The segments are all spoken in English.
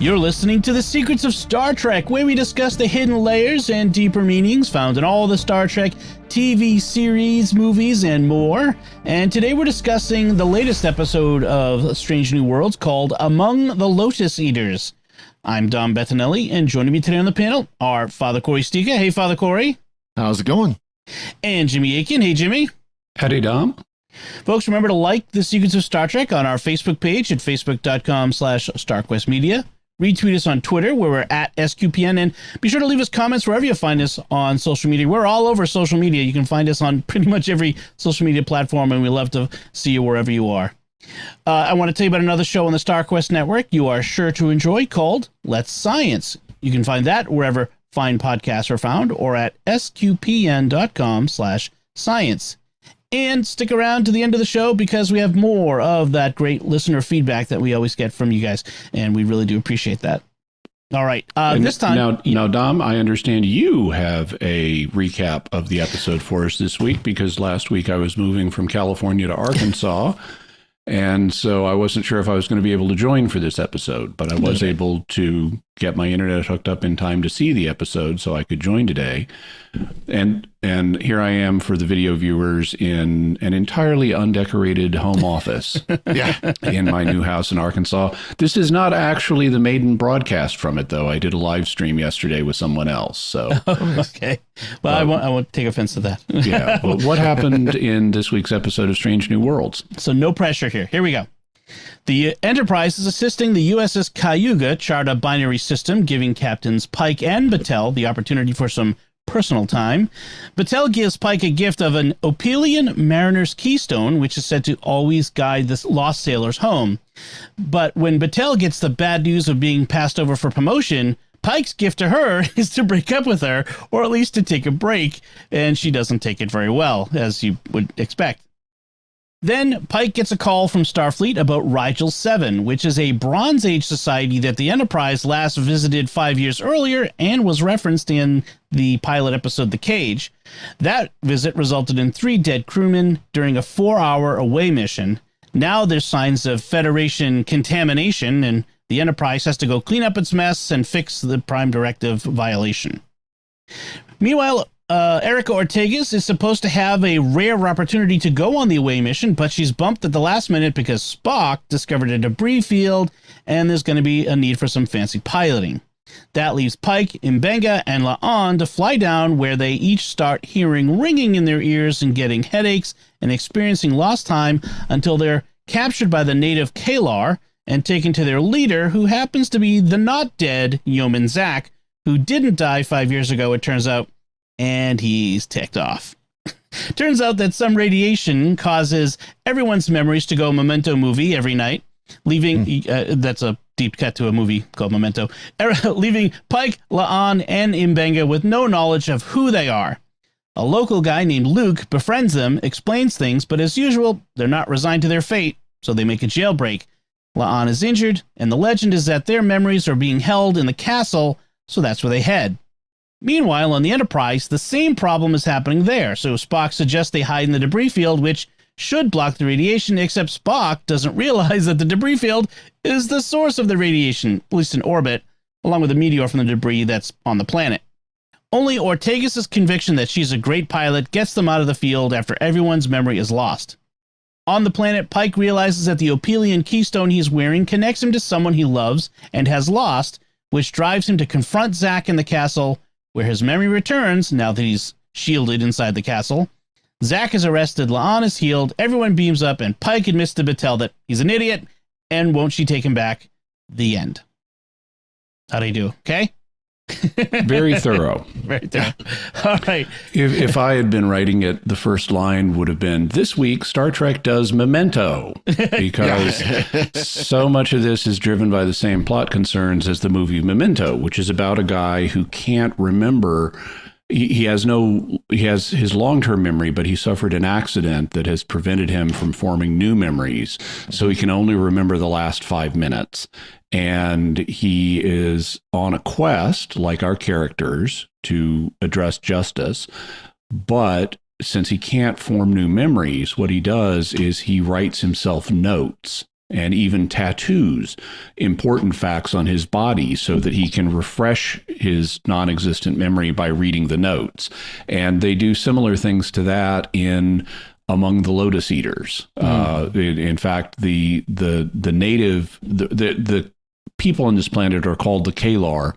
You're listening to The Secrets of Star Trek, where we discuss the hidden layers and deeper meanings found in all the Star Trek TV series, movies, and more. And today we're discussing the latest episode of Strange New Worlds called Among the Lotus Eaters. I'm Dom Bettinelli, and joining me today on the panel are Father Cory Sticha. Hey, Father Cory. How's it going? And Jimmy Akin. Hey, Jimmy. Howdy, Dom. Folks, remember to like The Secrets of Star Trek on our Facebook page at facebook.com/StarQuestMedia. Retweet us on Twitter, where we're at SQPN, and be sure to leave us comments wherever you find us on social media. We're all over social media. You can find us on pretty much every social media platform, and we love to see you wherever you are. I want to tell you about another show on the StarQuest Network you are sure to enjoy called Let's Science. You can find that wherever fine podcasts are found or at sqpn.com/science. And stick around to the end of the show because we have more of that great listener feedback that we always get from you guys, and we really do appreciate that. All right, this time... Now, Dom, I understand you have a recap of the episode for us this week because last week I was moving from California to Arkansas, and so I wasn't sure if I was going to be able to join for this episode, but I was able to get my internet hooked up in time to see the episode so I could join today. And here I am for the video viewers in an entirely undecorated home office in my new house in Arkansas. This is not actually the maiden broadcast from it, though. I did a live stream yesterday with someone else. So okay. Well, I won't take offense to that. Yeah. Well, what happened in this week's episode of Strange New Worlds? So no pressure here. Here we go. The Enterprise is assisting the USS Cayuga chart a binary system, giving Captains Pike and Battelle the opportunity for some personal time. Battelle gives Pike a gift of an Opilian Mariner's Keystone, which is said to always guide the lost sailors home. But when Battelle gets the bad news of being passed over for promotion, Pike's gift to her is to break up with her, or at least to take a break, and she doesn't take it very well, as you would expect. Then Pike gets a call from Starfleet about Rigel 7, which is a Bronze Age society that the Enterprise last visited 5 years earlier and was referenced in the pilot episode The Cage. That visit resulted in 3 dead crewmen during a 4-hour away mission. Now there's signs of Federation contamination, and the Enterprise has to go clean up its mess and fix the Prime Directive violation. Meanwhile, Erica Ortegas is supposed to have a rare opportunity to go on the away mission, but she's bumped at the last minute because Spock discovered a debris field, and there's going to be a need for some fancy piloting. That leaves Pike, M'Benga, and La'an to fly down, where they each start hearing ringing in their ears and getting headaches and experiencing lost time until they're captured by the native Kalar and taken to their leader, who happens to be the not-dead Yeoman Zach, who didn't die 5 years ago, it turns out, and he's ticked off. Turns out that some radiation causes everyone's memories to go Memento movie every night, leaving, that's a deep cut to a movie called Memento, leaving Pike, La'an, and M'Benga with no knowledge of who they are. A local guy named Luke befriends them, explains things, but as usual, they're not resigned to their fate, so they make a jailbreak. La'an is injured, and the legend is that their memories are being held in the castle, so that's where they head. Meanwhile, on the Enterprise, the same problem is happening there, so Spock suggests they hide in the debris field, which should block the radiation, except Spock doesn't realize that the debris field is the source of the radiation, at least in orbit, along with a meteor from the debris that's on the planet. Only Ortegas' conviction that she's a great pilot gets them out of the field after everyone's memory is lost. On the planet, Pike realizes that the Opilian Keystone he's wearing connects him to someone he loves and has lost, which drives him to confront Zach in the castle, where his memory returns now that he's shielded inside the castle. Zach is arrested, La'an is healed, everyone beams up, and Pike admits to Battelle that he's an idiot, and won't she take him back? The end. How'd I do? Okay? Very thorough. Very thorough. All right. If I had been writing it, the first line would have been, this week, Star Trek does Memento, because so much of this is driven by the same plot concerns as the movie Memento, which is about a guy who can't remember. He has his long-term memory, but he suffered an accident that has prevented him from forming new memories. So he can only remember the last 5 minutes. And he is on a quest, like our characters, to address justice. But since he can't form new memories, what he does is he writes himself notes and even tattoos important facts on his body so that he can refresh his non-existent memory by reading the notes. And they do similar things to that among the Lotus Eaters. In fact, the people on this planet are called the Kalar,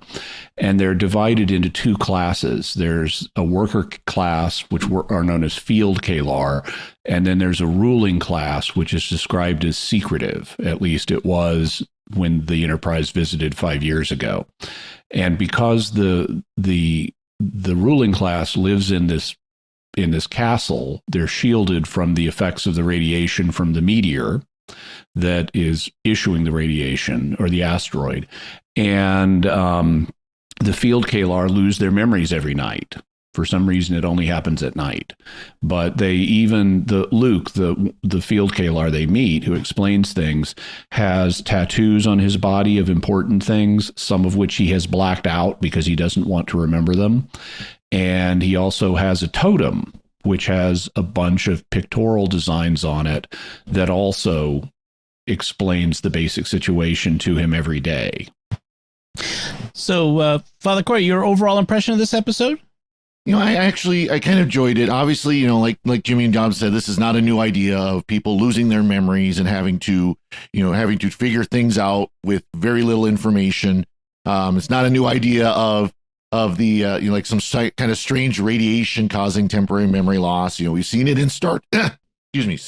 and they're divided into two classes. There's a worker class, which are known as field Kalar, and then there's a ruling class, which is described as secretive. At least it was when the Enterprise visited 5 years ago. And because the ruling class lives in this castle, they're shielded from the effects of the radiation from the meteor that is issuing the radiation, or the asteroid. And the field Kalar lose their memories every night. For some reason, it only happens at night. But Luke, the field Kalar they meet, who explains things, has tattoos on his body of important things, some of which he has blacked out because he doesn't want to remember them. And he also has a totem, which has a bunch of pictorial designs on it that also explains the basic situation to him every day. So, Father Cory, your overall impression of this episode? I kind of enjoyed it. Obviously, like Jimmy and John said, this is not a new idea of people losing their memories and having to figure things out with very little information. It's not a new idea of the like some kind of strange radiation causing temporary memory loss. We've seen it in Star Trek. We've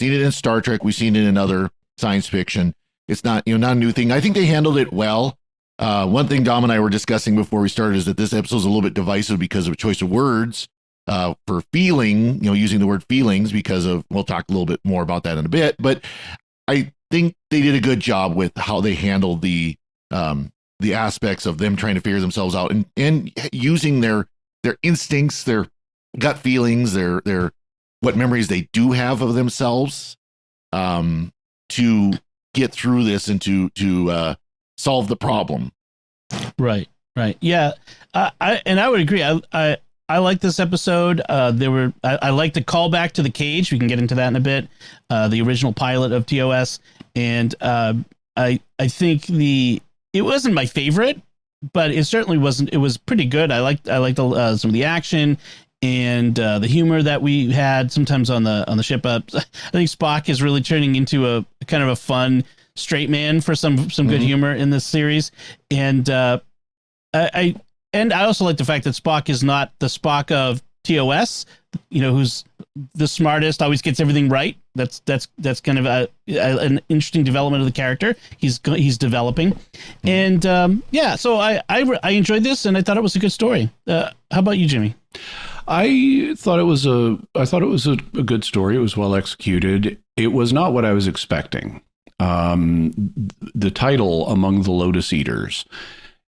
seen it in other science fiction. It's not not a new thing. I think they handled it well. One thing Dom and I were discussing before we started is that this episode is a little bit divisive because of a choice of words for feeling, using the word feelings, because of, we'll talk a little bit more about that in a bit, but I think they did a good job with how they handled the aspects of them trying to figure themselves out and using their instincts, their gut feelings, their what memories they do have of themselves, to get through this and to solve the problem. Right. Yeah. I would agree. I like this episode. I like the callback to the cage. We can get into that in a bit. The original pilot of TOS. And I think it wasn't my favorite, but it certainly wasn't. It was pretty good. I liked some of the action and the humor that we had sometimes on the ship. I think Spock is really turning into a kind of a fun straight man for some good humor in this series. And I also like the fact that Spock is not the Spock of TOS, who's the smartest, always gets everything right. That's kind of an interesting development of the character. He's developing, and so I enjoyed this, and I thought it was a good story. How about you, Jimmy? I thought it was a good story. It was well executed. It was not what I was expecting. The title, Among the Lotus Eaters,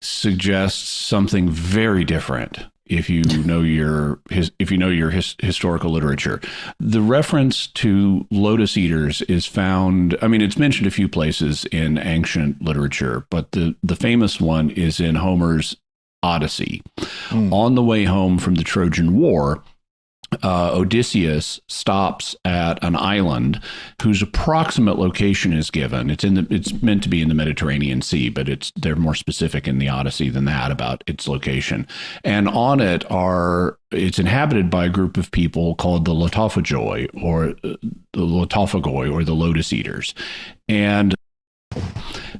suggests something very different if you know your historical literature. The reference to Lotus Eaters is found, it's mentioned a few places in ancient literature, but the famous one is in Homer's Odyssey. On the way home from the Trojan War, Odysseus stops at an island whose approximate location is given. It's meant to be in the Mediterranean Sea, but they're more specific in the Odyssey than that about its location. And on it it's inhabited by a group of people called the Lotophagoi, or the Lotus Eaters. And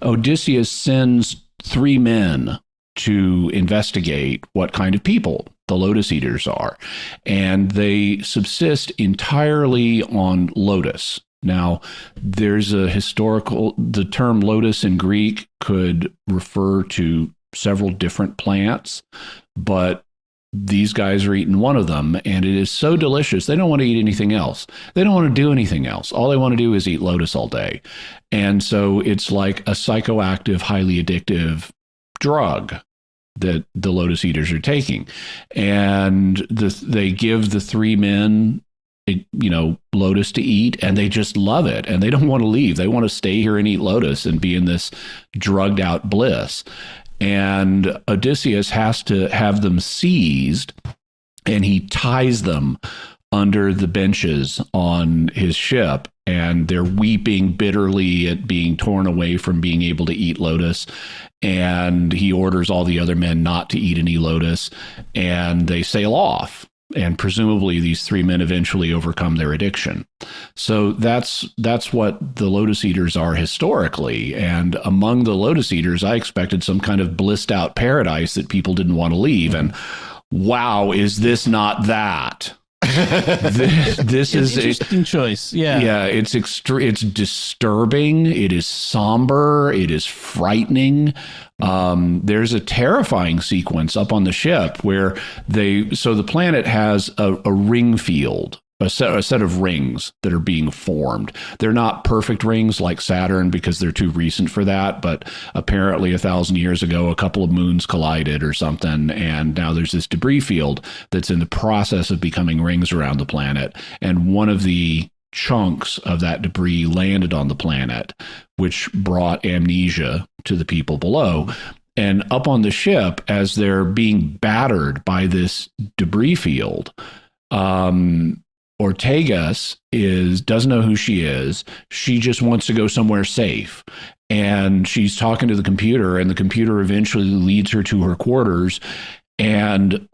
Odysseus sends 3 men to investigate what kind of people the Lotus Eaters are, and they subsist entirely on lotus. Now, there's the term lotus in Greek could refer to several different plants, but these guys are eating one of them, and it is so delicious, they don't want to eat anything else. They don't want to do anything else. All they want to do is eat lotus all day. And so it's like a psychoactive, highly addictive drug that the Lotus Eaters are taking. And they give the 3 men, lotus to eat, and they just love it. And they don't want to leave. They want to stay here and eat lotus and be in this drugged out bliss. And Odysseus has to have them seized, and he ties them under the benches on his ship and they're weeping bitterly at being torn away from being able to eat Lotus. And he orders all the other men not to eat any Lotus, and they sail off. And presumably these three men eventually overcome their addiction. So that's what the Lotus Eaters are historically. And among the Lotus Eaters, I expected some kind of blissed out paradise that people didn't want to leave. And wow, is this not that? This is an interesting choice. Yeah. It's disturbing. It is somber. It is frightening. There's a terrifying sequence up on the ship where the planet has a ring field, a set of rings that are being formed. They're not perfect rings like Saturn because they're too recent for that, but apparently 1,000 years ago, a couple of moons collided or something, and now there's this debris field that's in the process of becoming rings around the planet, and one of the chunks of that debris landed on the planet, which brought amnesia to the people below. And up on the ship, as they're being battered by this debris field, Ortegas doesn't know who she is. She just wants to go somewhere safe. And she's talking to the computer, and the computer eventually leads her to her quarters. And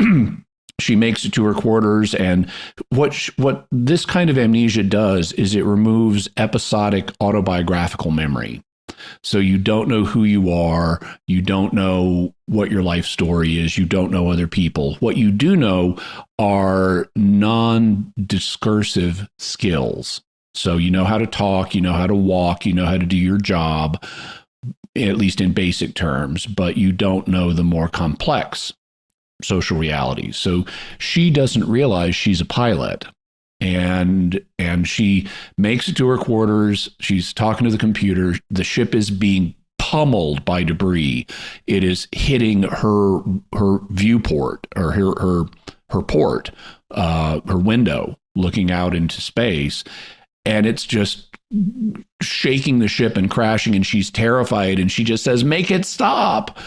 she makes it to her quarters. And what this kind of amnesia does is it removes episodic autobiographical memory. So you don't know who you are. You don't know what your life story is. You don't know other people. What you do know are non-discursive skills. So you know how to talk, you know how to walk, you know how to do your job, at least in basic terms, but you don't know the more complex social realities. So she doesn't realize she's a pilot. And she makes it to her quarters. She's talking to the computer. The ship is being pummeled by debris. It is hitting her viewport or her port, her window, looking out into space, and it's just shaking the ship and crashing. And she's terrified, and she just says, "Make it stop!"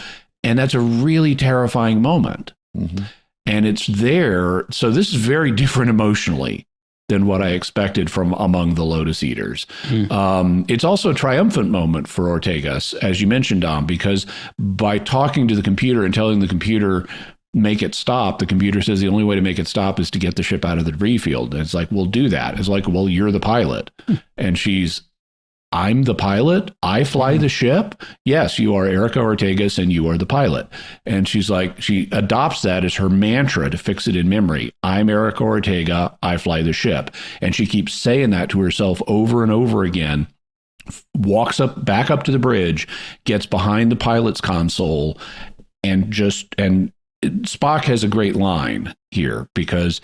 And that's a really terrifying moment. Mm-hmm. And it's there. So this is very different emotionally than what I expected from among the Lotus Eaters. It's also a triumphant moment for Ortegas, as you mentioned, Dom, because by talking to the computer and telling the computer, make it stop, the computer says the only way to make it stop is to get the ship out of the debris field. And it's like, we'll do that. It's like, well, you're the pilot. And I'm the pilot? I fly the ship? Yes, you are Erica Ortegas and you are the pilot. And she's like, she adopts that as her mantra to fix it in memory. I'm Erica Ortega, I fly the ship. And she keeps saying that to herself over and over again, walks back up to the bridge, gets behind the pilot's console, and Spock has a great line here because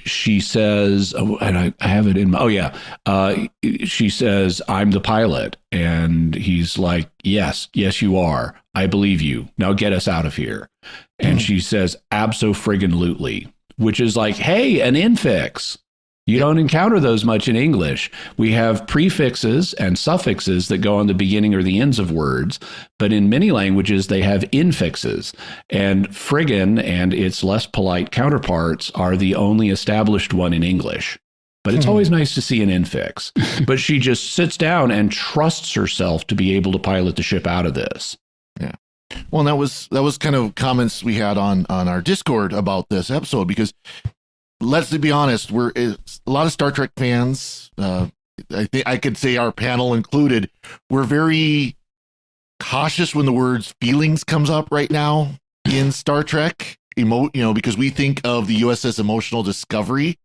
she says, and I have it in my, she says, I'm the pilot. And he's like, yes, you are. I believe you. Now get us out of here. And she says, abso-friggin-lutely, which is like, hey, an infix. You don't encounter those much in English. We have prefixes and suffixes that go on the beginning or the ends of words, but in many languages, they have infixes. And friggin' and its less polite counterparts are the only established one in English. But it's always nice to see an infix. But she just sits down and trusts herself to be able to pilot the ship out of this. Yeah. Well, and that was kind of comments we had on our Discord about this episode, because let's be honest, we're a lot of Star Trek fans. I think I could say our panel included. We're very cautious when the words feelings comes up right now in Star Trek. Because we think of the USS Emotional Discovery,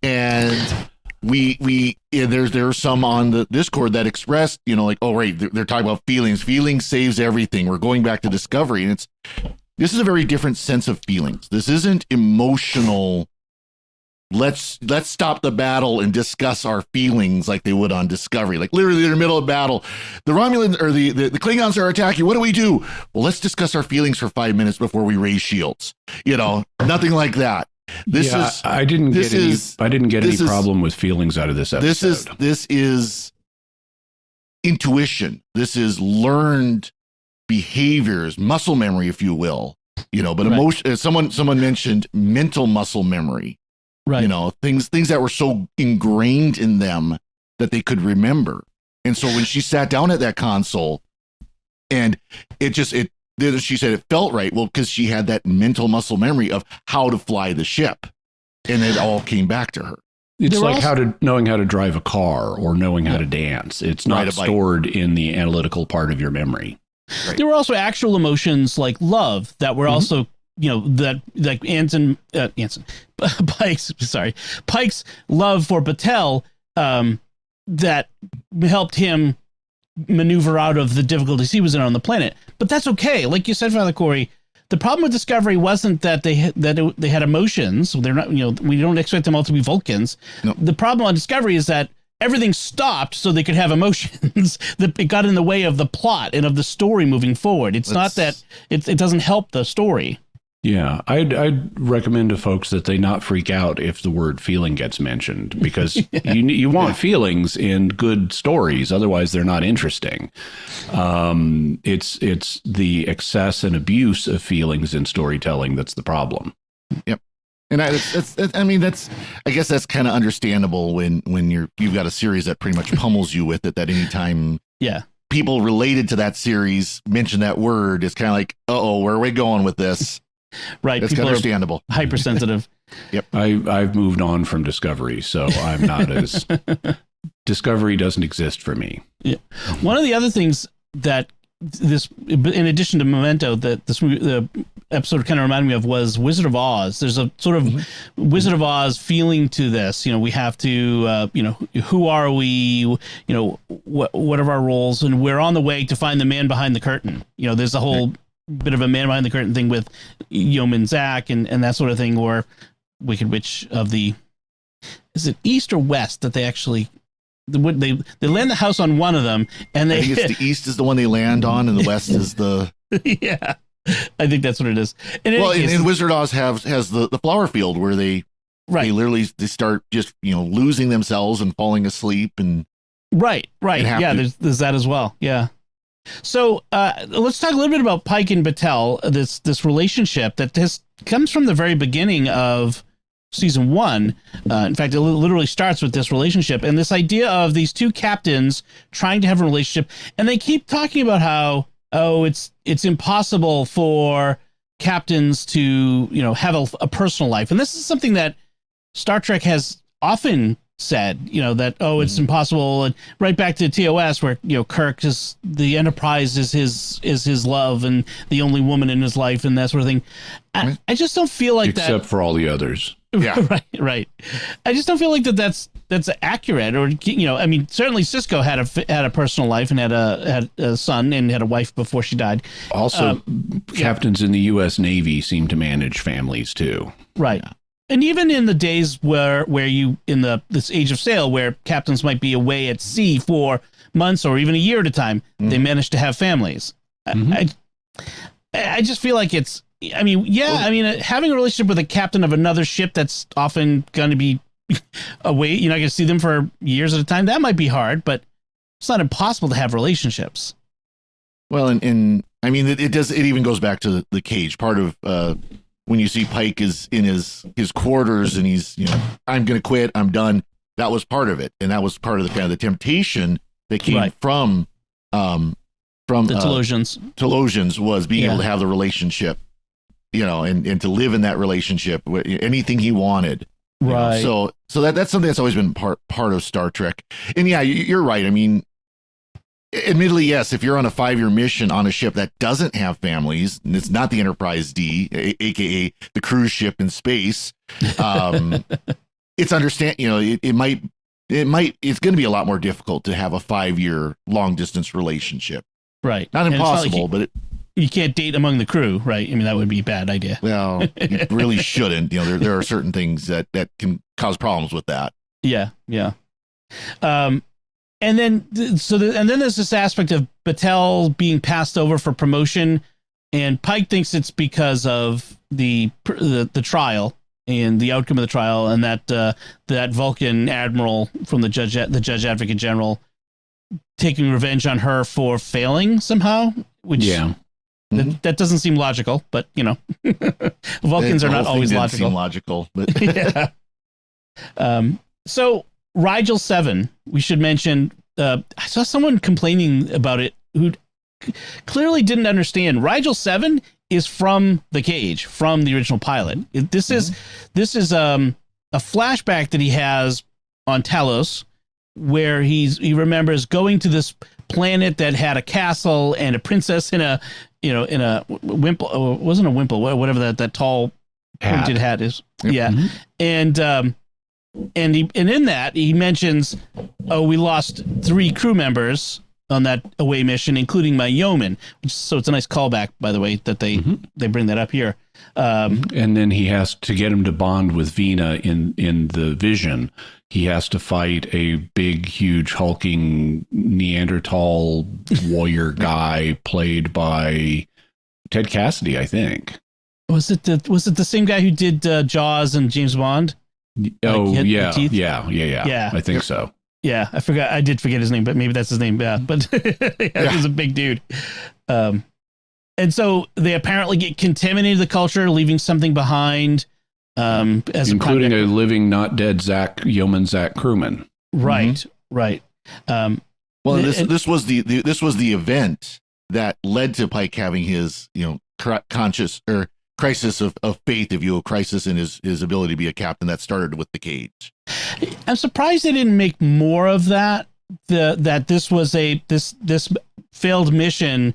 and there's some on the Discord that expressed, like, oh right, they're talking about feelings. Feelings saves everything. We're going back to Discovery, and this is a very different sense of feelings. This isn't emotional. Let's stop the battle and discuss our feelings like they would on Discovery. Like literally in the middle of battle, the Romulans or the Klingons are attacking. What do we do? Well, let's discuss our feelings for 5 minutes before we raise shields. Nothing like that. I didn't get any problem with feelings out of this episode. This is intuition. This is learned behaviors, muscle memory, if you will. But right. Emotion. Someone mentioned mental muscle memory. Right. You know, things that were so ingrained in them that they could remember. And so when she sat down at that console and she said it felt right. Well, because she had that mental muscle memory of how to fly the ship, and it all came back to her. It's like knowing how to drive a car or knowing how to dance. It's not stored in the analytical part of your memory. Right. There were also actual emotions like love that were also, you know, that like Pikes' love for Battelle, that helped him maneuver out of the difficulties he was in on the planet. But that's okay. Like you said, Father Cory, the problem with Discovery wasn't that they had emotions. They're not, you know, we don't expect them all to be Vulcans. No. The problem on Discovery is that everything stopped so they could have emotions. That it got in the way of the plot and of the story moving forward. It's not that it doesn't help the story. Yeah, I'd recommend to folks that they not freak out if the word feeling gets mentioned, because you want feelings in good stories. Otherwise, they're not interesting. It's the excess and abuse of feelings in storytelling that's the problem. Yep. And I guess that's kind of understandable when you've got a series that pretty much pummels you with it, that anytime people related to that series mention that word, it's kind of like, uh-oh, where are we going with this? Right. That's understandable. Hypersensitive. Yep. I've moved on from Discovery, so I'm not as Discovery doesn't exist for me. Yeah. One of the other things that this, in addition to Memento, that the episode kind of reminded me of was Wizard of Oz. There's a sort of Wizard of Oz feeling to this. You know, we have to, who are we? You know, what are our roles? And we're on the way to find the man behind the curtain. You know, there's a whole bit of a man behind the curtain thing with Yeoman Zach and that sort of thing, or Wicked Witch of the, is it East or West that they actually, they land the house on one of them, and I think it's the East is the one they land on, and the West is the yeah, I think that's what it is. And in Wizard Oz has the flower field where they literally start just losing themselves and falling asleep and right yeah, there's that as well, yeah. So let's talk a little bit about Pike and Battelle, this relationship that comes from the very beginning of season 1. In fact, it literally starts with this relationship and this idea of these two captains trying to have a relationship. And they keep talking about how, it's impossible for captains to, have a personal life. And this is something that Star Trek has often said, that, it's impossible. And right back to TOS where, Kirk is, the Enterprise is his love and the only woman in his life and that sort of thing. I just don't feel like that. Except for all the others. Yeah. Right. I just don't feel like that's accurate. Or, certainly Sisko had a personal life and had a son and had a wife before she died. Also, captains in the U.S. Navy seem to manage families too. Right. Yeah. And even in the days where you in this age of sail, where captains might be away at sea for months or even a year at a time, they manage to have families. I just feel like it's. Having a relationship with a captain of another ship that's often going to be away, you're not going to see them for years at a time. That might be hard, but it's not impossible to have relationships. Well, it even goes back to the cage part of. When you see Pike is in his quarters and he's, I'm going to quit, I'm done. That was part of it. And that was part of the kind of the temptation that came from the Telosians was being able to have the relationship, and to live in that relationship, anything he wanted. Right. So that's something that's always been part of Star Trek. And yeah, you're right. I mean, admittedly, yes, if you're on a 5-year mission on a ship that doesn't have families, and it's not the Enterprise D, aka the cruise ship in space, it's it's going to be a lot more difficult to have a 5-year long distance relationship. Right. Not impossible, but you can't date among the crew, right? I mean, that would be a bad idea. Well, you really shouldn't. There are certain things that can cause problems with that. Yeah. Yeah. And then there's this aspect of Battelle being passed over for promotion, and Pike thinks it's because of the trial and the outcome of the trial, and that Vulcan admiral from the Judge Advocate General taking revenge on her for failing somehow. Which that doesn't seem logical, but Vulcans are not always logical. Seem logical, but yeah. So Rigel 7, we should mention, I saw someone complaining about it who clearly didn't understand. Rigel 7 is from The Cage, from the original pilot. This is a flashback that he has on Talos, where he remembers going to this planet that had a castle and a princess in a wimple. Oh, it wasn't a wimple, whatever that tall pointed hat is. Yep. Yeah. And in that he mentions, we lost 3 crew members on that away mission, including my yeoman. So it's a nice callback, by the way, that they bring that up here. And then he has to get him to bond with Vina in the Vision. He has to fight a big, huge, hulking Neanderthal warrior guy played by Ted Cassidy, I think. Was it the same guy who did Jaws and James Bond? Oh, yeah. I think so. Yeah, I did forget his name, but maybe that's his name. Yeah, but he was a big dude. And so they apparently get contaminated the culture, leaving something behind. Including a living, not dead Yeoman Zach Crewman. Right, right. Well, this was the event that led to Pike having his conscious or crisis of faith, if you will, crisis in his ability to be a captain that started with The Cage. I'm surprised they didn't make more of that. That this was this failed mission,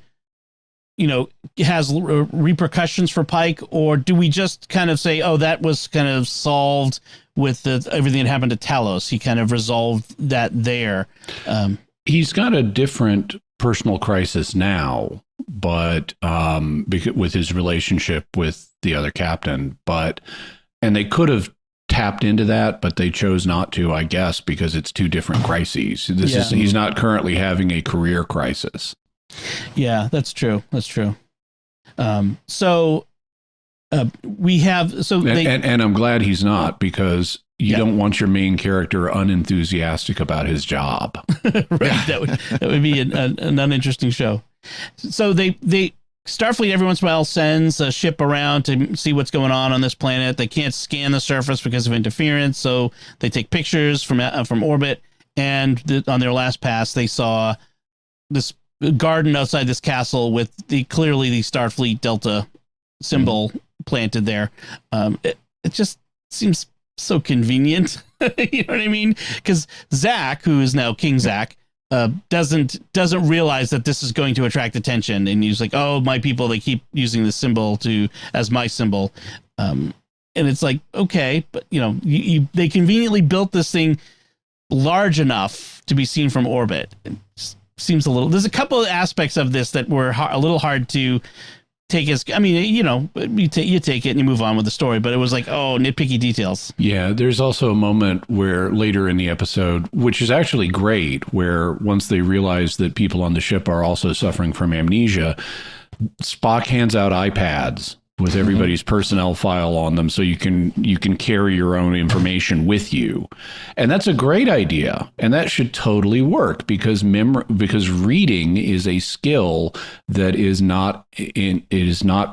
has repercussions for Pike, or do we just kind of say, oh, that was kind of solved with everything that happened to Talos? He kind of resolved that there. He's got a different personal crisis now, but with his relationship with the other captain, and they could have tapped into that, but they chose not to, I guess, because it's 2 different crises. He's not currently having a career crisis. Yeah, that's true. That's true. So we have, and I'm glad he's not, because you don't want your main character unenthusiastic about his job. Right. That would be an uninteresting show. So they Starfleet every once in a while sends a ship around to see what's going on this planet. They can't scan the surface because of interference, so they take pictures from orbit. And on their last pass, they saw this garden outside this castle with clearly the Starfleet Delta symbol planted there. It just seems so convenient. You know what I mean? Because Zach, who is now King Zach, doesn't realize that this is going to attract attention, and he's like, oh, my people, they keep using this symbol as my symbol. And it's like, okay, but they conveniently built this thing large enough to be seen from orbit. It just seems there's a couple of aspects of this that were a little hard to take you take it and you move on with the story, but it was like, oh, nitpicky details. Yeah, there's also a moment where later in the episode, which is actually great, where once they realize that people on the ship are also suffering from amnesia, Spock hands out iPads with everybody's personnel file on them, so you can carry your own information with you. And that's a great idea, and that should totally work, because reading is a skill that is not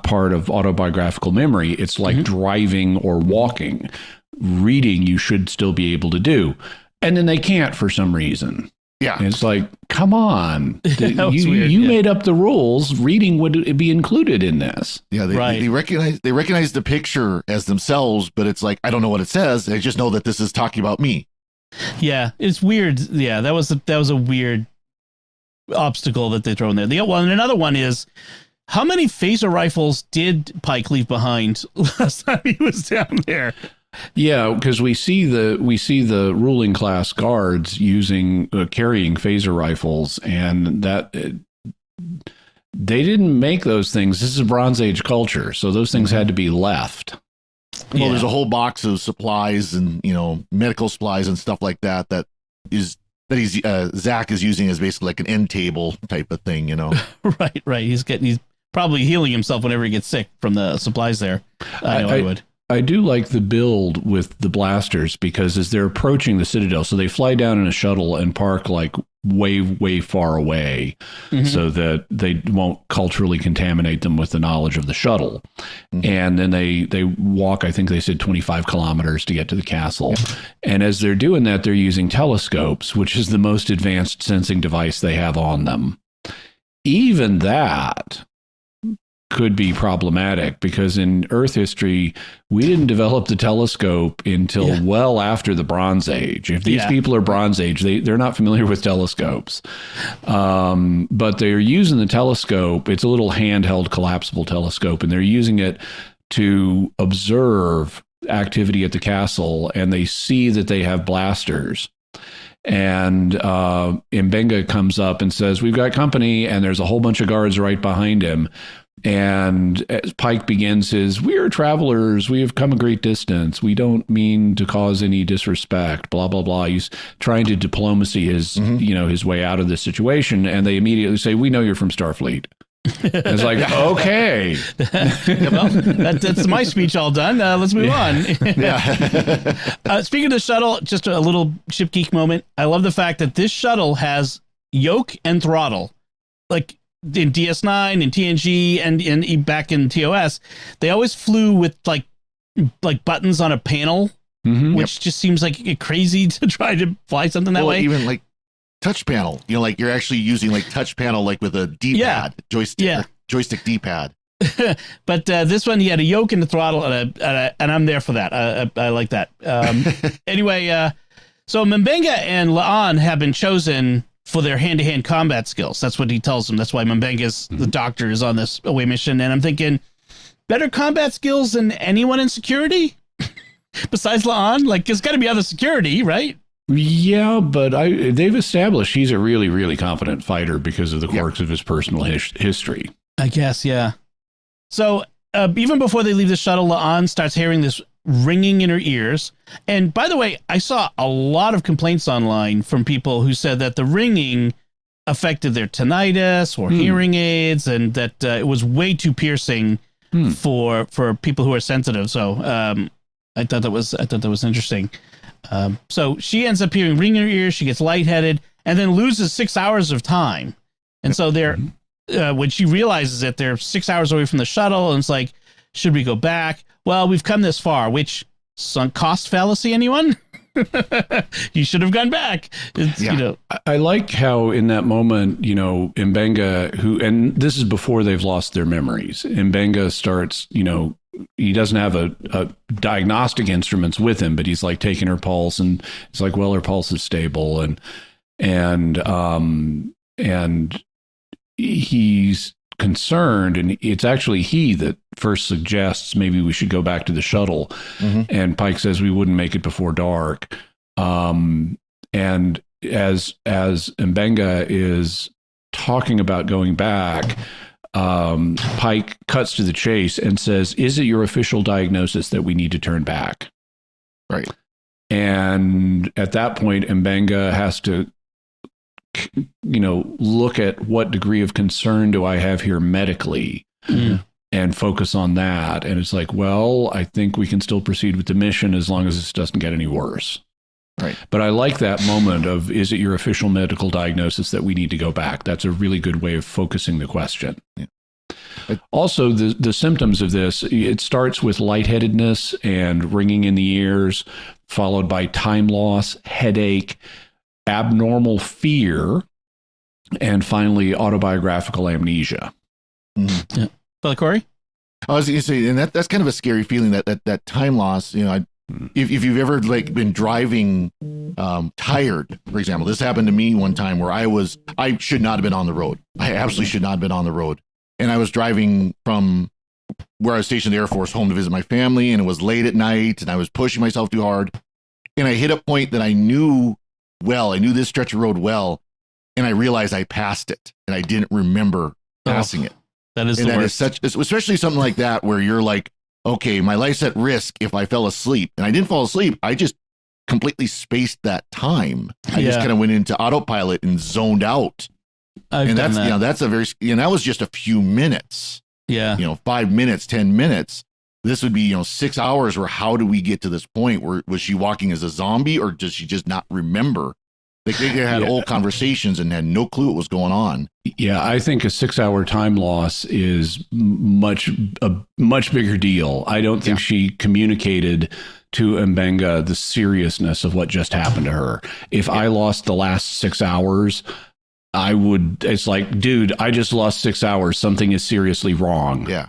part of autobiographical memory. It's like driving or walking. Reading you should still be able to do, and then they can't for some reason. Yeah. And it's like, come on. You made up the rules. Reading would be included in this. Yeah, they recognize the picture as themselves, but it's like, I don't know what it says. I just know that this is talking about me. Yeah, it's weird. Yeah, that was a weird obstacle that they throw in there. And another one is, how many phaser rifles did Pike leave behind last time he was down there? Yeah, because we see the ruling class guards carrying phaser rifles, and that they didn't make those things. This is a Bronze Age culture, so those things had to be left. Well, there's a whole box of supplies and medical supplies and stuff like that Zach is using as basically like an end table type of thing. Right. He's probably healing himself whenever he gets sick from the supplies there. I know I would. I do like the build with the blasters, because as they're approaching the Citadel, so they fly down in a shuttle and park like way far away, so that they won't culturally contaminate them with the knowledge of the shuttle. And then they walk, I think they said 25 kilometers to get to the castle. And as they're doing that, they're using telescopes, which is the most advanced sensing device they have on them. Even that could be problematic, because in Earth history, we didn't develop the telescope until well after the Bronze Age. If these people are Bronze Age, they're not familiar with telescopes. But they're using the telescope. It's a little handheld collapsible telescope, and they're using it to observe activity at the castle, and they see that they have blasters. And Mbenga comes up and says, "We've got company," and there's a whole bunch of guards right behind him. And as Pike begins his, "We are travelers. We have come a great distance. We don't mean to cause any disrespect," blah, blah, blah. He's trying to diplomacy his, his way out of this situation. And they immediately say, "We know you're from Starfleet." It's like, okay. Well, that's my speech all done. Let's move on. Speaking of the shuttle, just a little Ship Geek moment. I love the fact that this shuttle has yoke and throttle. Like, in DS9 and TNG and back in TOS, they always flew with like buttons on a panel, which just seems like crazy to try to fly something that way. Even like touch panel, like you're actually using like touch panel, like with a D-pad, joystick D-pad. But this one, he had a yoke and a throttle, and I'm there for that. I like that. Anyway, so Mbenga and La'an have been chosen for their hand-to-hand combat skills. That's what he tells them. That's why Mbenga's the doctor is on this away mission. And I'm thinking, better combat skills than anyone in security? Besides La'an? Like, there's got to be other security, right? Yeah, but they've established he's a really, really competent fighter because of the quirks of his personal history. I guess, yeah. So even before they leave the shuttle, La'an starts hearing this ringing in her ears. And by the way, I saw a lot of complaints online from people who said that the ringing affected their tinnitus or hearing aids, and that it was way too piercing for people who are sensitive. So I thought that was interesting. So she ends up hearing ringing in her ears. She gets lightheaded and then loses 6 hours of time. And so when she realizes that they're 6 hours away from the shuttle, and it's like, should we go back? Well, we've come this far, which sunk cost fallacy, anyone? You should have gone back. I like how in that moment, Mbenga, and this is before they've lost their memories, Mbenga starts, he doesn't have a diagnostic instruments with him, but he's like taking her pulse, and it's like, well, her pulse is stable, and he's concerned, and it's actually he that first suggests maybe we should go back to the shuttle. And Pike says we wouldn't make it before dark. And as Mbenga is talking about going back, Pike cuts to the chase and says, "Is it your official diagnosis that we need to turn back?" Right. And at that point, Mbenga has to look at what degree of concern do I have here medically, and focus on that. And it's like, well, I think we can still proceed with the mission as long as this doesn't get any worse. Right. But I like that moment of, is it your official medical diagnosis that we need to go back? That's a really good way of focusing the question. Yeah. Also, the symptoms of this, it starts with lightheadedness and ringing in the ears, followed by time loss, headache, abnormal fear, and finally autobiographical amnesia. Yeah. Brother Cory? I was going to say, and that's kind of a scary feeling, that time loss. If you've ever been driving tired, for example, this happened to me one time where I should not have been on the road. I absolutely should not have been on the road. And I was driving from where I was stationed in the Air Force home to visit my family, and it was late at night, and I was pushing myself too hard. And I hit a point that I knew this stretch of road well, and I realized I passed it, and I didn't remember passing it. That is the worst. Especially something like that where you're like, okay, my life's at risk if I fell asleep. And I didn't fall asleep. I just completely spaced that time. I just kind of went into autopilot and zoned out. That's a very, that was just a few minutes. Yeah. 5 minutes, 10 minutes. this would be, 6 hours where how do we get to this point where was she walking as a zombie or does she just not remember? Like they had old conversations and had no clue what was going on. Yeah, I think a 6-hour time loss is a much bigger deal. I don't think she communicated to Mbenga the seriousness of what just happened to her. If I lost the last 6 hours, it's like, dude, I just lost 6 hours. Something is seriously wrong. Yeah,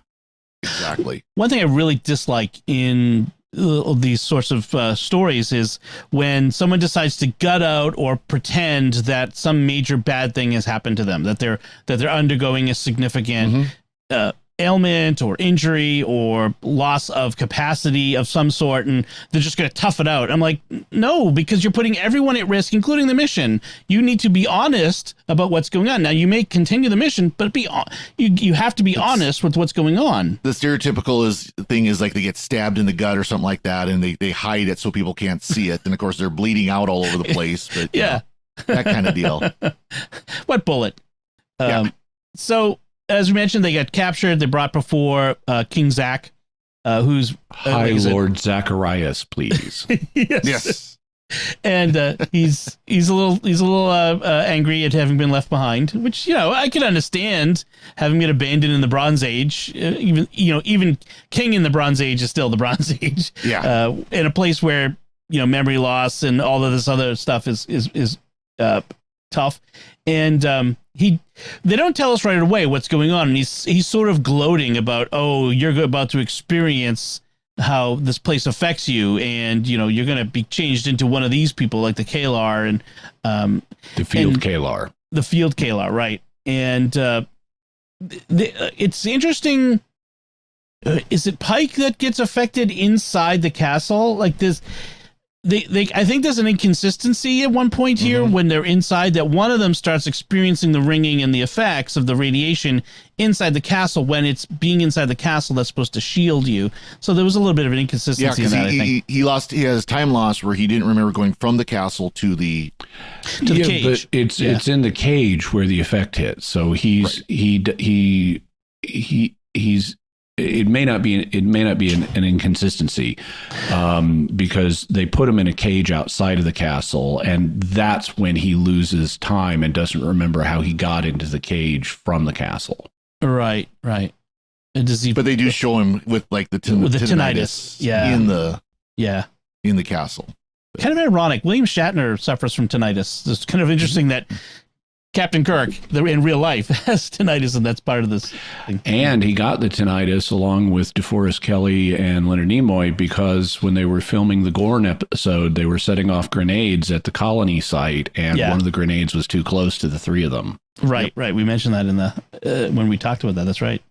exactly. One thing I really dislike in these sorts of stories is when someone decides to gut out or pretend that some major bad thing has happened to them, that they're undergoing a significant ailment or injury or loss of capacity of some sort, and they're just going to tough it out. I'm like, no, because you're putting everyone at risk, including the mission. You need to be honest about what's going on. Now, you may continue the mission, but you have to be honest with what's going on. The stereotypical thing is like they get stabbed in the gut or something like that, and they hide it so people can't see it. And of course, they're bleeding out all over the place. But yeah, that kind of deal. What bullet? So, as we mentioned, they got captured. They brought before King Zach, who's High Lord Zacharias, please. Yes. And he's a little angry at having been left behind, which I can understand, having been abandoned in the Bronze Age. Even King in the Bronze Age is still the Bronze Age. Yeah. In a place where memory loss and all of this other stuff is tough, and they don't tell us right away what's going on, and he's sort of gloating about, oh, you're about to experience how this place affects you, and you're going to be changed into one of these people, like the Kalar and the field Kalar. The field Kalar, right? And it's interesting. Is it Pike that gets affected inside the castle? Like this. I think there's an inconsistency at one point here when they're inside, that one of them starts experiencing the ringing and the effects of the radiation inside the castle when it's being inside the castle that's supposed to shield you. So there was a little bit of an inconsistency in that, I think. He has time loss where he didn't remember going from the castle to the cage. But it's in the cage where the effect hits. So he's it may not be an inconsistency because they put him in a cage outside of the castle, and that's when he loses time and doesn't remember how he got into the cage from the castle. Right. And but they do show him with like the tinnitus in the castle. Kind of ironic. William Shatner suffers from tinnitus. It's kind of interesting that Captain Kirk, in real life, has tinnitus, and that's part of this thing. And he got the tinnitus along with DeForest Kelley and Leonard Nimoy because when they were filming the Gorn episode, they were setting off grenades at the colony site, and one of the grenades was too close to the three of them. Right. We mentioned that in the when we talked about that. That's right.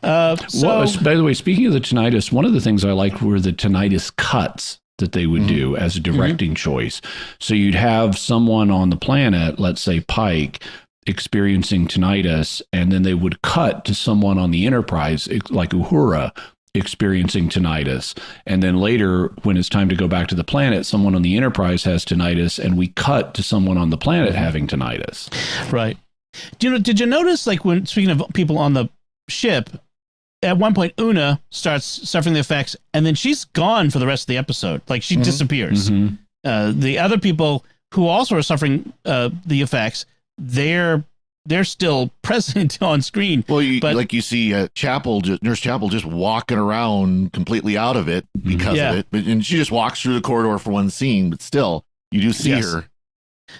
By the way, speaking of the tinnitus, one of the things I liked were the tinnitus cuts that they would do as a directing choice. So you'd have someone on the planet, let's say Pike, experiencing tinnitus, and then they would cut to someone on the Enterprise, like Uhura, experiencing tinnitus. And then later, when it's time to go back to the planet, someone on the Enterprise has tinnitus, and we cut to someone on the planet having tinnitus. Right. Did you notice, like, when speaking of people on the ship, at one point, Una starts suffering the effects, and then she's gone for the rest of the episode. Like, she disappears. The other people who also are suffering the effects, they're still present on screen. Well, like you see Nurse Chapel just walking around completely out of it because of it. And she just walks through the corridor for one scene, but still, you do see her.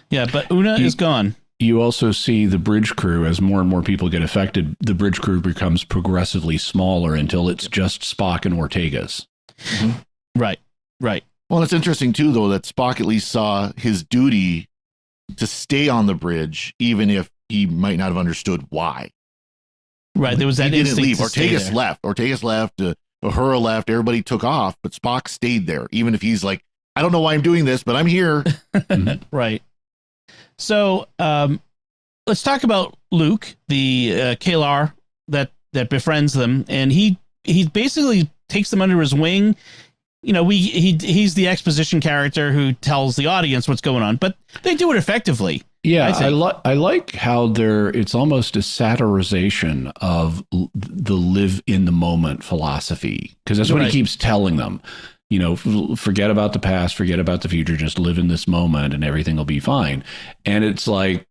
Yeah, but Una is gone. You also see the bridge crew, as more and more people get affected, the bridge crew becomes progressively smaller until it's just Spock and Ortegas. Right. Well, it's interesting, too, though, that Spock at least saw his duty to stay on the bridge, even if he might not have understood why. Right, there was that he didn't leave. Ortegas left. Uhura left. Everybody took off, but Spock stayed there, even if he's like, I don't know why I'm doing this, but I'm here. Right. So let's talk about Luke, the Kalar that befriends them, and he basically takes them under his wing. He's the exposition character who tells the audience what's going on, but they do it effectively. Yeah, I like how it's almost a satirization of the live in the moment philosophy, because that's what he keeps telling them. You know, forget about the past, forget about the future, just live in this moment and everything will be fine. And it's like,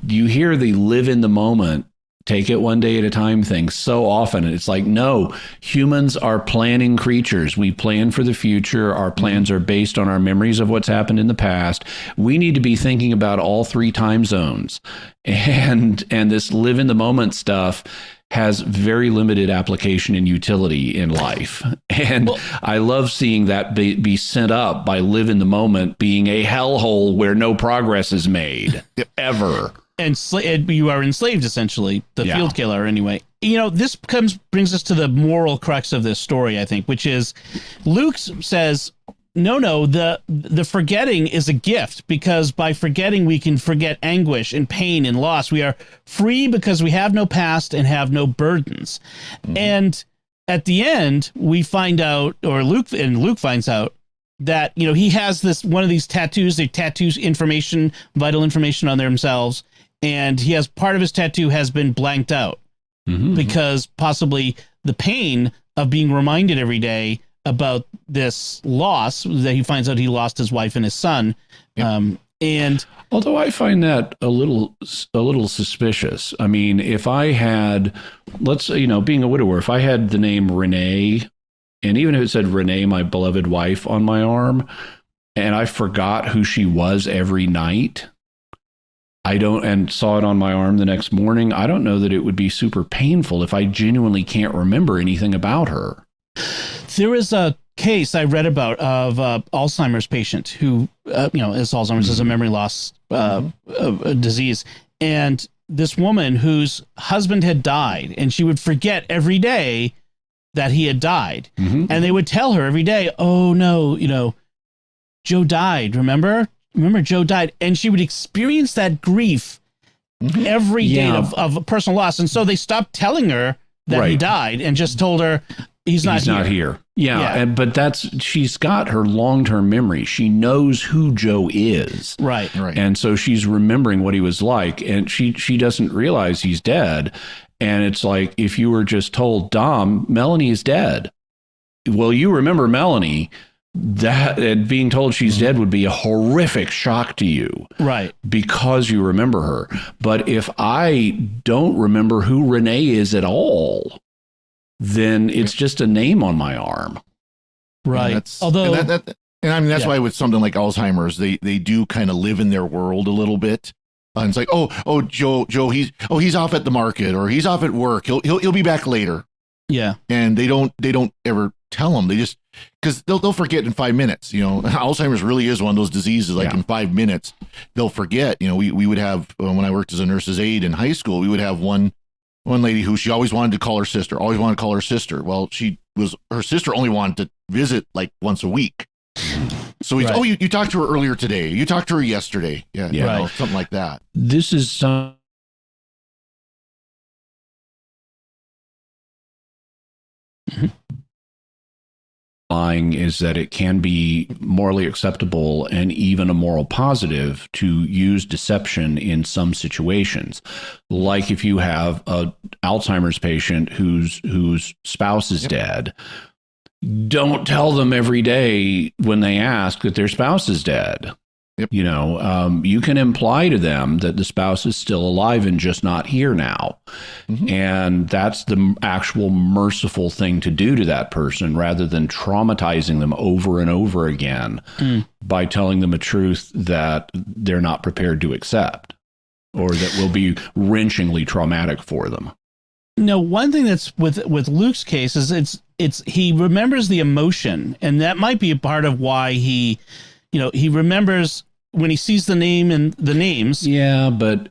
you hear the live in the moment, take it one day at a time thing so often. And it's like, no, humans are planning creatures. We plan for the future. Our plans are based on our memories of what's happened in the past. We need to be thinking about all 3 time zones. And this live in the moment stuff has very limited application and utility in life. And I love seeing that be sent up by live in the moment being a hellhole where no progress is made ever. And you are enslaved, essentially, the field killer, anyway. You know, this brings us to the moral crux of this story, I think, which is Luke says, no, the forgetting is a gift, because by forgetting, we can forget anguish and pain and loss. We are free because we have no past and have no burdens. Mm-hmm. And at the end, we find out, or Luke finds out, that, you know, he has one of these tattoos. They tattoo vital information on themselves. And he has part of his tattoo has been blanked out because possibly the pain of being reminded every day about this loss, that he finds out he lost his wife and his son. Yep. And although I find that a little suspicious. I mean, if I had, being a widower, if I had the name Renee, and even if it said Renee, my beloved wife, on my arm, and I forgot who she was every night, and saw it on my arm the next morning, I don't know that it would be super painful if I genuinely can't remember anything about her. There is a case I read about of Alzheimer's patient who, is Alzheimer's is a memory loss disease. And this woman whose husband had died, and she would forget every day that he had died. Mm-hmm. And they would tell her every day, oh no, Joe died. Remember Joe died. And she would experience that grief every day of a personal loss. And so they stopped telling her that he died and just told her he's not here. Yeah. But she's got her long-term memory. She knows who Joe is. Right. And so she's remembering what he was like, and she doesn't realize he's dead. And it's like, if you were just told, Dom, Melanie is dead. Well, you remember Melanie. That being told she's dead would be a horrific shock to you. Right. Because you remember her. But if I don't remember who Renee is at all, then it's just a name on my arm. Right. That's why with something like Alzheimer's, they do kind of live in their world a little bit. And it's like, oh, Joe, he's off at the market, or he's off at work. He'll be back later. Yeah. And they don't ever tell them. They just, because they'll forget in 5 minutes. Alzheimer's really is one of those diseases. Like in 5 minutes, they'll forget. We would have, when I worked as a nurse's aide in high school, we would have one lady who she always wanted to call her sister. Well, her sister only wanted to visit like once a week. So he's, you talked to her earlier today. You talked to her yesterday. Yeah. Something like that. This is lying is that it can be morally acceptable and even a moral positive to use deception in some situations. Like if you have a Alzheimer's patient whose spouse is dead, don't tell them every day when they ask that their spouse is dead. Yep. You can imply to them that the spouse is still alive and just not here now. Mm-hmm. And that's the actual merciful thing to do to that person, rather than traumatizing them over and over again by telling them a truth that they're not prepared to accept, or that will be wrenchingly traumatic for them. No, one thing that's with Luke's case is he remembers the emotion, and that might be a part of why he remembers when he sees the name and the names. Yeah, but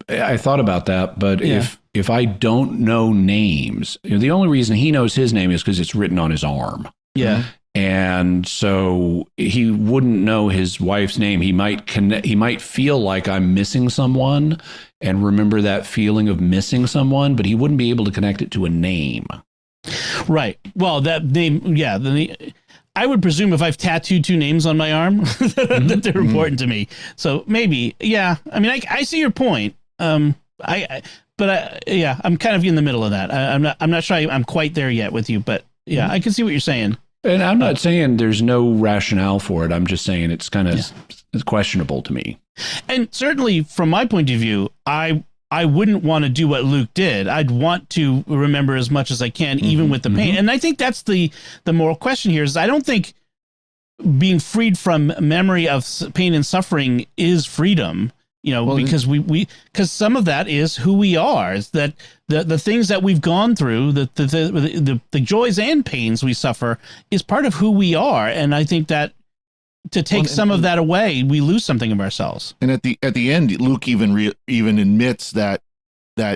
I thought about that. But if I don't know names, the only reason he knows his name is because it's written on his arm. Yeah. And so he wouldn't know his wife's name. He might feel like I'm missing someone and remember that feeling of missing someone, but he wouldn't be able to connect it to a name. Right. Well, that name, I would presume if I've tattooed two names on my arm that they're important to me. So maybe, yeah. I mean, I see your point. I'm kind of in the middle of that. I'm not sure I'm quite there yet with you, but yeah, I can see what you're saying. And I'm not saying there's no rationale for it. I'm just saying it's kind of questionable to me. And certainly from my point of view, I wouldn't want to do what Luke did. I'd want to remember as much as I can, even with the pain. And I think that's the moral question here is I don't think being freed from memory of pain and suffering is freedom, because because some of that is who we are. Is that the things that we've gone through, the joys and pains we suffer is part of who we are. And I think that to take some of that away, we lose something of ourselves. And at the end, Luke even admits that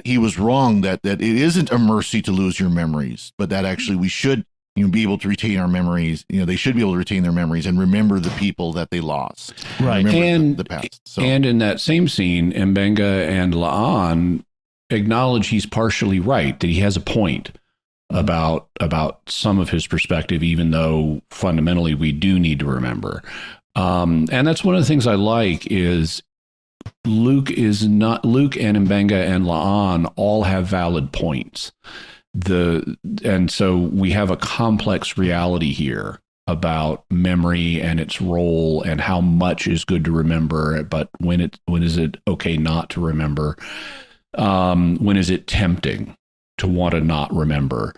he was wrong, that it isn't a mercy to lose your memories, but that actually we should be able to retain our memories. They should be able to retain their memories and remember the people that they lost. Right. And the past. So. And in that same scene, Mbenga and La'an acknowledge he's partially right, that he has a point about some of his perspective, even though fundamentally we do need to remember. And that's one of the things I like is Luke and Mbenga and La'an all have valid points. And so we have a complex reality here about memory and its role and how much is good to remember, but when is it okay not to remember? When is it tempting to want to not remember?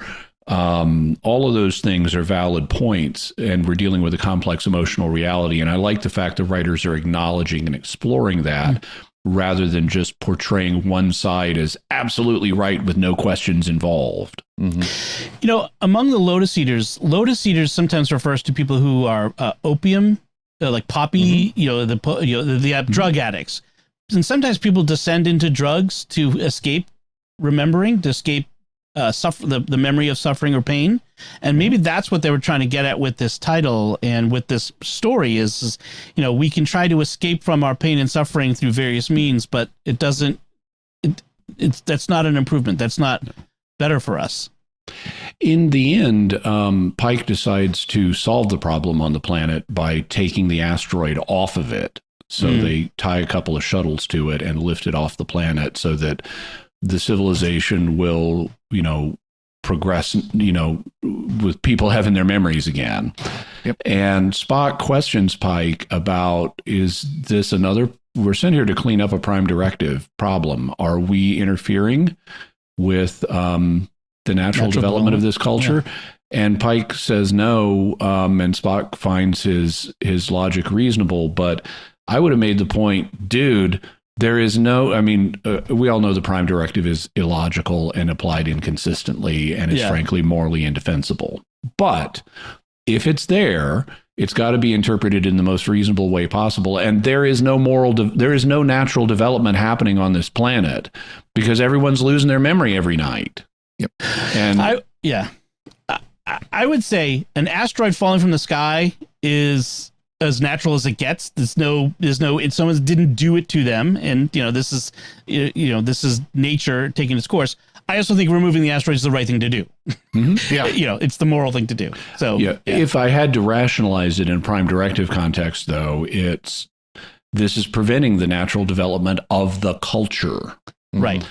All of those things are valid points, and we're dealing with a complex emotional reality. And I like the fact the writers are acknowledging and exploring that rather than just portraying one side as absolutely right with no questions involved. Among the Lotus Eaters sometimes refers to people who are opium, like poppy, the drug addicts. And sometimes people descend into drugs to escape remembering, to escape the memory of suffering or pain. And maybe that's what they were trying to get at with this title and with this story is we can try to escape from our pain and suffering through various means, but that's not an improvement. That's not better for us. In the end, Pike decides to solve the problem on the planet by taking the asteroid off of it. So they tie a couple of shuttles to it and lift it off the planet so that the civilization will, progress, with people having their memories again. Yep. And Spock questions Pike about, is this we're sent here to clean up a prime directive problem. Are we interfering with the natural development of this culture? Yeah. And Pike says no, and Spock finds his logic reasonable, but I would have made the point, dude, there is we all know the prime directive is illogical and applied inconsistently and is frankly morally indefensible. But if it's there, it's got to be interpreted in the most reasonable way possible. And there is no natural development happening on this planet because everyone's losing their memory every night. Yep. And I would say an asteroid falling from the sky is as natural as it gets. Someone didn't do it to them. And, this is nature taking its course. I also think removing the asteroid is the right thing to do. Yeah. It's the moral thing to do. So if I had to rationalize it in prime directive context, though, this is preventing the natural development of the culture. Right.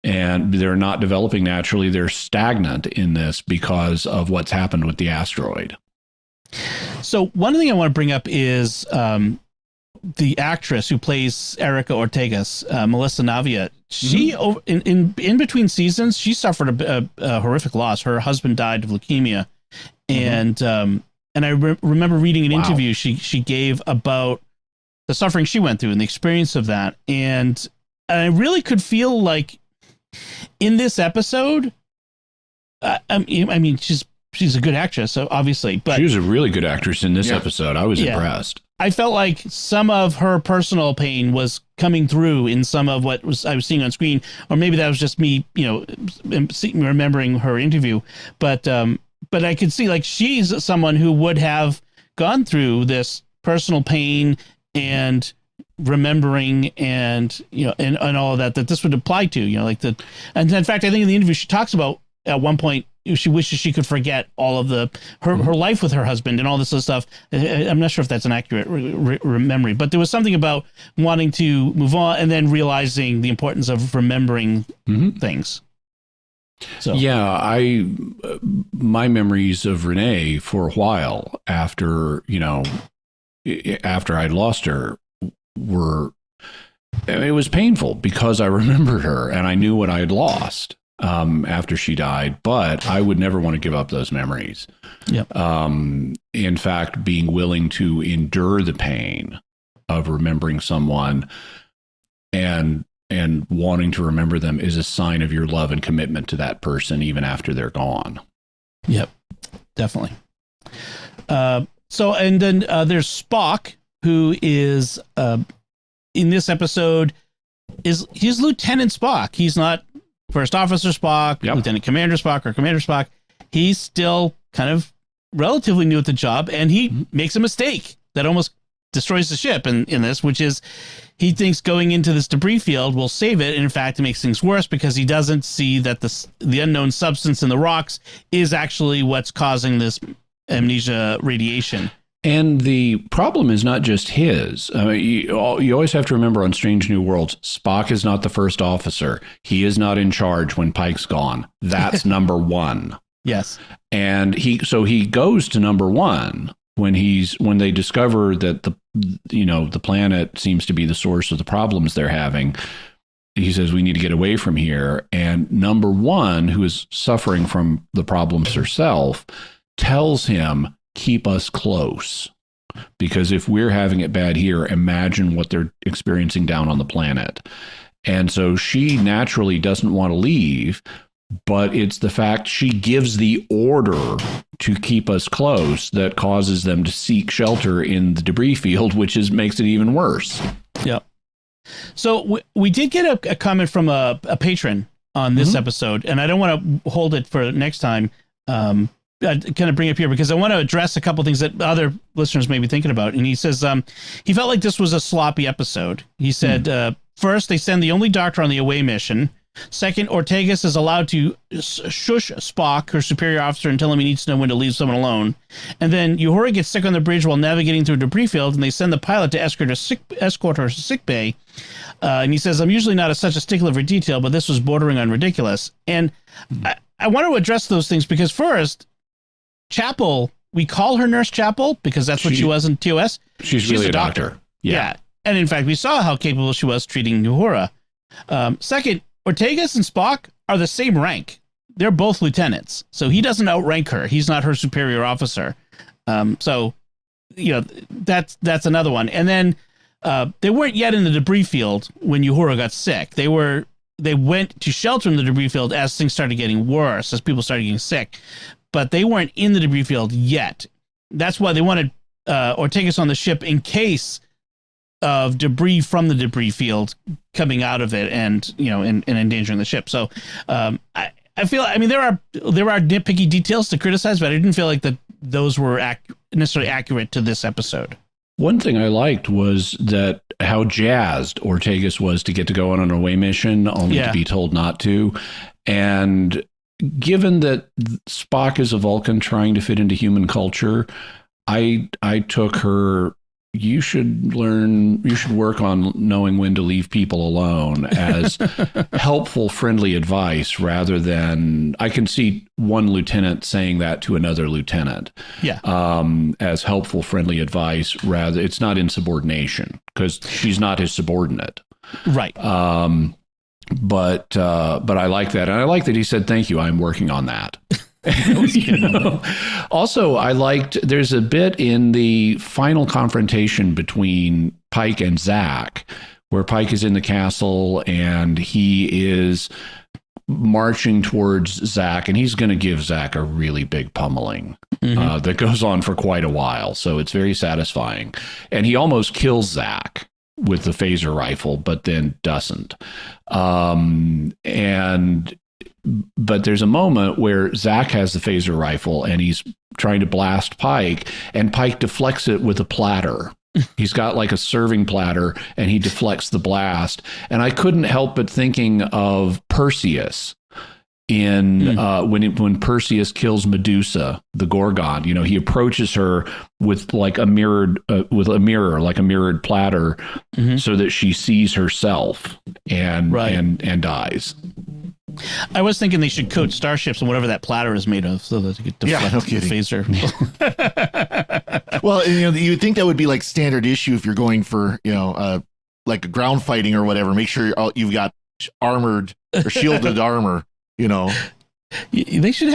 And they're not developing naturally. They're stagnant in this because of what's happened with the asteroid. So one thing I want to bring up is the actress who plays Erica Ortegas, Melissa Navia. She in between seasons, she suffered a horrific loss. Her husband died of leukemia, and I remember reading an interview she gave about the suffering she went through and the experience of that, and I really could feel like in this episode, she's a good actress, so obviously, but she was a really good actress in this episode. I was impressed. I felt like some of her personal pain was coming through in some of what I was seeing on screen, or maybe that was just me, remembering her interview. But I could see like she's someone who would have gone through this personal pain and remembering and and all of that this would apply to, and in fact, I think in the interview she talks about at one point she wishes she could forget all of her life with her husband and all this other stuff. I'm not sure if that's an accurate memory, but there was something about wanting to move on and then realizing the importance of remembering things. So yeah, my memories of Renee for a while after I'd lost her it was painful because I remembered her and I knew what I had lost after she died, but I would never want to give up those memories. Yep. In fact, being willing to endure the pain of remembering someone and wanting to remember them is a sign of your love and commitment to that person, even after they're gone. Yep, definitely. And then there's Spock, who is in this episode he's Lieutenant Spock. He's not First Officer Spock, Lieutenant Commander Spock, or Commander Spock. He's still kind of relatively new at the job, and he makes a mistake that almost destroys the ship in this, which is he thinks going into this debris field will save it. And in fact, it makes things worse because he doesn't see that the unknown substance in the rocks is actually what's causing this amnesia radiation. And the problem is not just his. I mean, you always have to remember on Strange New Worlds, Spock is not the first officer. He is not in charge when Pike's gone. That's number one. Yes. And he goes to number one when they discover that the planet seems to be the source of the problems they're having. He says, we need to get away from here. And number one, who is suffering from the problems herself, tells him, keep us close, because if we're having it bad here, imagine what they're experiencing down on the planet. And so she naturally doesn't want to leave, but it's the fact she gives the order to keep us close that causes them to seek shelter in the debris field, which makes it even worse. Yep. So we did get a comment from a patron on this episode, and I don't want to hold it for next time. Kind of bring it up here because I want to address a couple things that other listeners may be thinking about. And he says he felt like this was a sloppy episode. He said, first, they send the only doctor on the away mission. Second, Ortegas is allowed to shush Spock, her superior officer, and tell him he needs to know when to leave someone alone. And then Uhura gets sick on the bridge while navigating through a debris field, and they send the pilot to escort her to sick bay. And he says, I'm usually not such a stickler for detail, but this was bordering on ridiculous. And I want to address those things because first, Chapel, we call her Nurse Chapel because that's what she was in TOS. She's really a doctor. Yeah. And in fact, we saw how capable she was treating Uhura. Second, Ortegas and Spock are the same rank. They're both lieutenants. So he doesn't outrank her. He's not her superior officer. So, that's another one. And then they weren't yet in the debris field when Uhura got sick. They went to shelter in the debris field as things started getting worse, as people started getting sick. But they weren't in the debris field yet. That's why they wanted Ortegas on the ship in case of debris from the debris field coming out of it and endangering the ship. So I feel, there are nitpicky details to criticize, but I didn't feel like that those were necessarily accurate to this episode. One thing I liked was that how jazzed Ortegas was to get to go on an away mission, only to be told not to. And given that Spock is a Vulcan trying to fit into human culture, I took her, you should work on knowing when to leave people alone as helpful, friendly advice rather than, I can see one lieutenant saying that to another lieutenant. Yeah. As helpful, friendly advice rather, it's not insubordination because she's not his subordinate. Right. But I like that. And I like that he said, thank you, I'm working on that. Also, I liked, there's a bit in the final confrontation between Pike and Zach, where Pike is in the castle and he is marching towards Zach, and he's going to give Zach a really big pummeling that goes on for quite a while. So it's very satisfying. And he almost kills Zach with the phaser rifle, but then doesn't. But there's a moment where Zach has the phaser rifle and he's trying to blast Pike, and Pike deflects it with a platter. He's got like a serving platter and he deflects the blast. And I couldn't help but thinking of Perseus in when Perseus kills Medusa, the Gorgon. You know, he approaches her with like a mirrored like a mirrored platter, so that she sees herself and dies. I was thinking they should coat starships in whatever that platter is made of, so that they could deflect the phaser. Well, you know, you'd think that would be like standard issue if you're going for, you know, like a ground fighting or whatever. Make sure you've got armored or shielded armor. You know, they should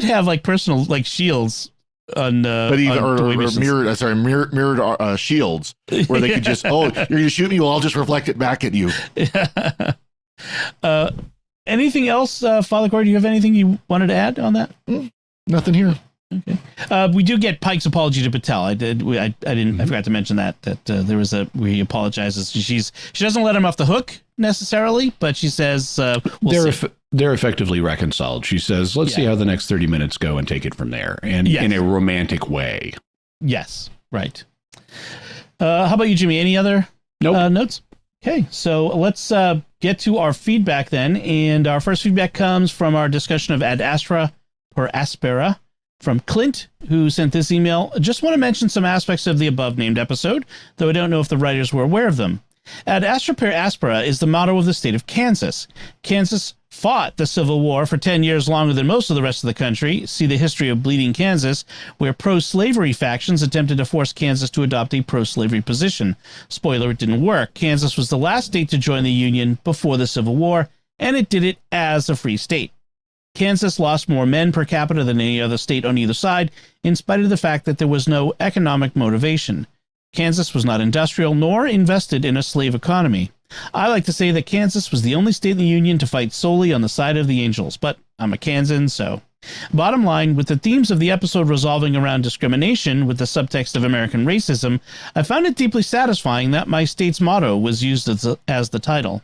have like personal like shields on mirrored shields where they could just you're gonna shoot me, well I'll just reflect it back at you. Anything else, Father Cory? Do you have anything you wanted to add on that? Nothing here. Okay. We do get Pike's apology to Patel. I forgot to mention that there was where he apologizes. She doesn't let him off the hook necessarily, but she says they're effectively reconciled. She says, let's see how the next 30 minutes go and take it from there, and in a romantic way. Yes. Right. How about you, Jimmy? Any other notes? Okay, so let's get to our feedback then. And our first feedback comes from our discussion of Ad Astra per Aspera from Clint, who sent this email. Just want to mention some aspects of the above named episode, though I don't know if the writers were aware of them. Ad Astra per Aspera is the motto of the state of Kansas. Kansas fought the Civil War for 10 years longer than most of the rest of the country. See the history of Bleeding Kansas, where pro-slavery factions attempted to force Kansas to adopt a pro-slavery position. Spoiler, it didn't work. Kansas was the last state to join the Union before the Civil War, and it did it as a free state. Kansas lost more men per capita than any other state on either side, in spite of the fact that there was no economic motivation. Kansas was not industrial nor invested in a slave economy. I like to say that Kansas was the only state in the Union to fight solely on the side of the Angels, but I'm a Kansan, so. Bottom line, with the themes of the episode resolving around discrimination with the subtext of American racism, I found it deeply satisfying that my state's motto was used as the title.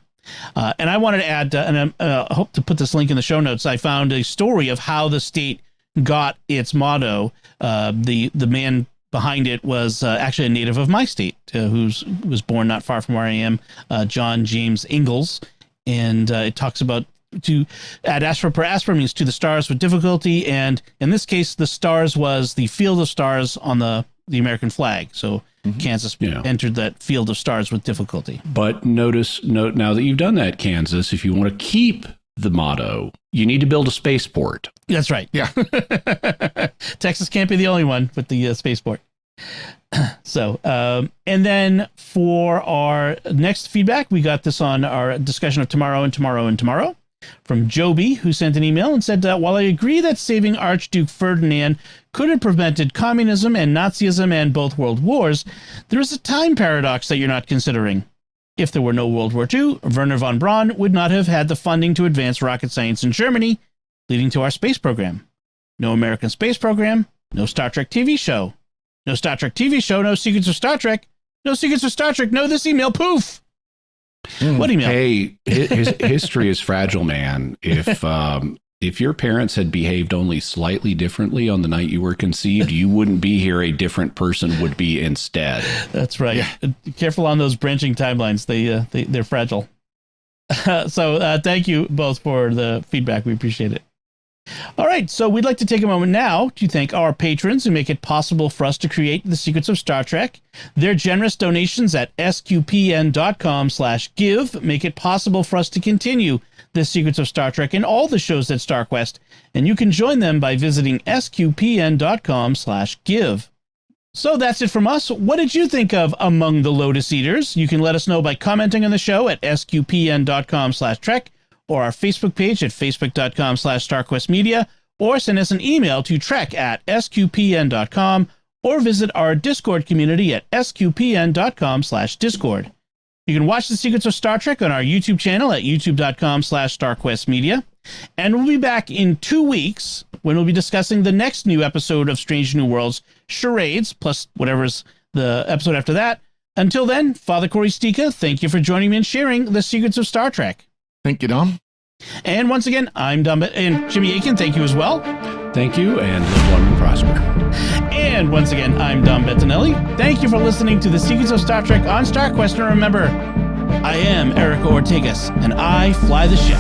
And I wanted to add, and I hope to put this link in the show notes, I found a story of how the state got its motto. The man behind it was actually a native of my state who was born not far from where I am, John James Ingalls. And it talks about to Ad Astra per Aspera means to the stars with difficulty. And in this case, the stars was the field of stars on the American flag. So Kansas entered that field of stars with difficulty. But note now that you've done that, Kansas, if you want to keep the motto, you need to build a spaceport. That's right. Yeah. Texas can't be the only one with the spaceport. So, and then for our next feedback, we got this on our discussion of Tomorrow from Joby, who sent an email and said, while I agree that saving Archduke Ferdinand could have prevented communism and Nazism and both world wars, there is a time paradox that you're not considering. If there were no World War II, Werner von Braun would not have had the funding to advance rocket science in Germany, leading to our space program. No American space program, no Star Trek TV show. No Star Trek TV show, no Secrets of Star Trek. No Secrets of Star Trek, no this email, poof. What email? Hey, history is fragile, man. If your parents had behaved only slightly differently on the night you were conceived, you wouldn't be here. A different person would be instead. That's right. Yeah. Careful on those branching timelines. They're fragile. So thank you both for the feedback. We appreciate it. All right, so we'd like to take a moment now to thank our patrons who make it possible for us to create The Secrets of Star Trek. Their generous donations at sqpn.com/give make it possible for us to continue The Secrets of Star Trek and all the shows at StarQuest, and you can join them by visiting sqpn.com/give. So that's it from us. What did you think of Among the Lotus Eaters? You can let us know by commenting on the show at sqpn.com/trek, or our Facebook page at facebook.com/StarQuestMedia, or send us an email to trek@sqpn.com, or visit our Discord community at sqpn.com/Discord. You can watch The Secrets of Star Trek on our YouTube channel at youtube.com/StarQuestMedia. And we'll be back in 2 weeks when we'll be discussing the next new episode of Strange New Worlds, Charades, plus whatever's the episode after that. Until then, Father Cory Sticha, thank you for joining me and sharing The Secrets of Star Trek. Thank you, Dom. And once again, I'm Dom, and Jimmy Akin, thank you as well. Thank you, and live long and prosper. And once again, I'm Dom Bettinelli. Thank you for listening to The Secrets of Star Trek on StarQuest. And remember, I am Erica Ortegas, and I fly the ship.